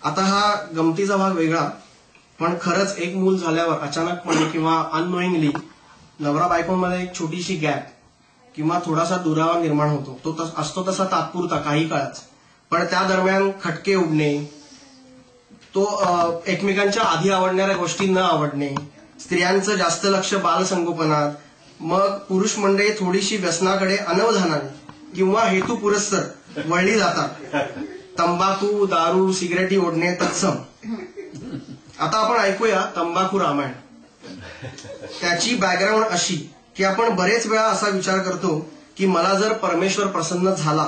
आता हा गमतीचा भाग वेगळा, पण खरंच एक मूल झाल्यावर अचानकपणे किंवा अननोईंगली नवरा बायकोमध्ये एक छोटीशी गॅप किंवा थोडासा दुरावा निर्माण होतो. तो असतो तसा तात्पुरता काही काळाच, पण त्या दरम्यान खटके उडणे, तो एकमेकांच्या आधी आवडणाऱ्या गोष्टी न आवडणे, स्त्रियांचं जास्त लक्ष बालसंगोपनात, मग पुरुष मंडळी थोडीशी व्यसनाकडे अनवधानाने किंवा हेतू पुरस्सर वळली जातात. तंबाखू, दारू, सिगरेटी ओढणे तत्सम. आता आपण ऐकूया तंबाखू रामायण. त्याची बॅकग्राऊंड अशी की आपण बरेच वेळा असा विचार करतो की मला जर परमेश्वर प्रसन्न झाला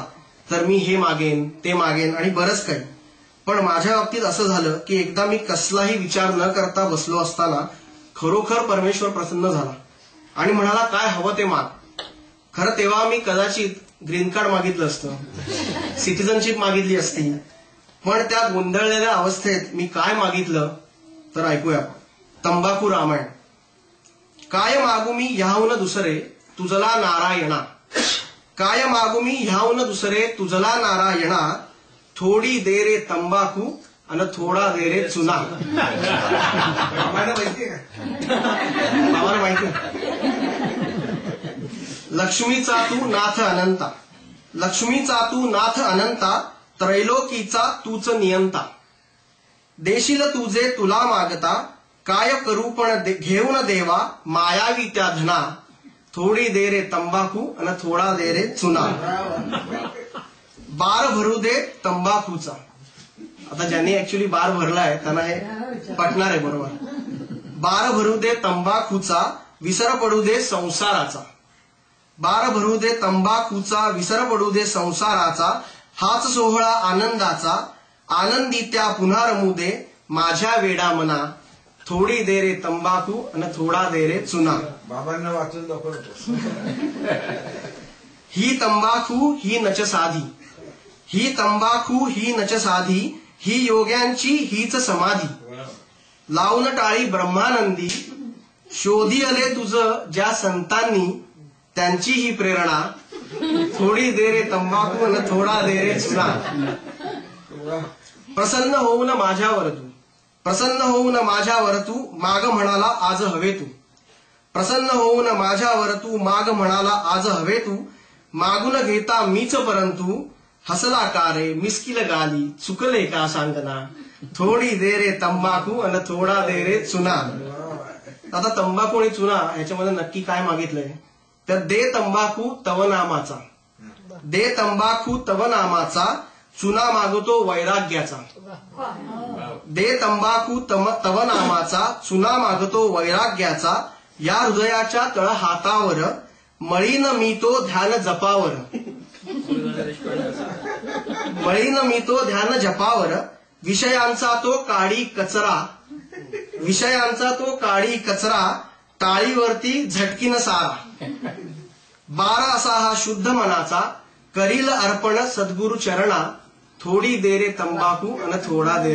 तर मी हे मागेन, ते मागेन आणि बरंच काही. पण माझ्या बाबतीत असं झालं की एकदा मी कसलाही विचार न करता बसलो असताना खरोखर परमेश्वर प्रसन्न झाला आणि म्हणाला काय हवं ते माग. खरं तेव्हा मी कदाचित ग्रीन कार्ड मागितलं असतं, सिटिझनशिप मागितली असती, पण त्या गोंधळलेल्या अवस्थेत मी काय मागितलं तर ऐकूया आपण. तंबाखू रामायण. काय मागू मी ह्याहून दुसरे तुझला नारायणा, काय मागू मी ह्याहून दुसरे तुझला नारायणा, थोडी दे रे तंबाखू आणि थोडा दे रे चुना. आम्हाला माहिती. लक्ष्मीचा तू नाथ अनंता, लक्ष्मीचा तू नाथ अनंता, त्रैलोकीचा तूच नियंता, देशील तुझे तुला मागता, काय करू पण घेऊन देवा मायावी त्या धना, थोडी दे रे तंबाखू आणि थोडा दे रे चुना. बार भरू दे तंबाखूचा. आता ज्यांनी ऍक्च्युली बार भरलाय त्यांना हे पटणार आहे बरोबर. बार भरू दे तंबाखूचा, विसर पडू दे संसाराचा. बार भरू दे तंबाखूचा, विसर पडू दे संसाराचा, हाच सोहळा आनंदाचा, आनंदी त्या पुन्हा रमू दे माझ्या वेडा मना, थोडी दे रे तंबाखू आणि थोडा दे रे चुना. बाबांना वाचून दाखवतो. ही तंबाखू ही नच साधी, ही तंबाखू ही नच साधी, ही योग्यांची हीच समाधी, लावून टाळी ब्रह्मानंदी, शोधी आले तुझं ज्या संतांनी, त्यांची ही प्रेरणा, थोडी दे रे तंबाखू आणि थोडा दे रे चुना. प्रसन्न होऊन माझ्यावर तू, प्रसन्न होऊन माझ्यावर तू, माग म्हणाला आज हवे तू. प्रसन्न होऊन माझ्यावर तू, माग म्हणाला आज हवे तू, मागून घेता मीच परंतु, हसला का रे मिस्किल गाली, चुकले का सांगना, थोडी दे रे तंबाखू आणि थोडा दे रे चुना. आता तंबाखू आणि चुना ह्याच्यामध्ये नक्की काय मागितलंय तर दे तंबाखू तव नामाचा, दे तंबाखू तव नामाचा, चुना मागतो वैराग्याचा. दे तंबाखू तव नामाचा, चुना मागतो वैराग्याचा, या हृदयाच्या तळ हातावर, मळीन मी तो ध्यान जपावर, मळीन मी तो ध्यान जपावर, विषयांचा तो काळी कचरा, विषयांचा तो काळी कचरा, टाळीवरती झटकीन सारा. बारा असा हा शुद्ध मनाचा, करील अर्पण सद्गुरु चरणा, थोडी दे रे तंबाखू आणि थोडा दे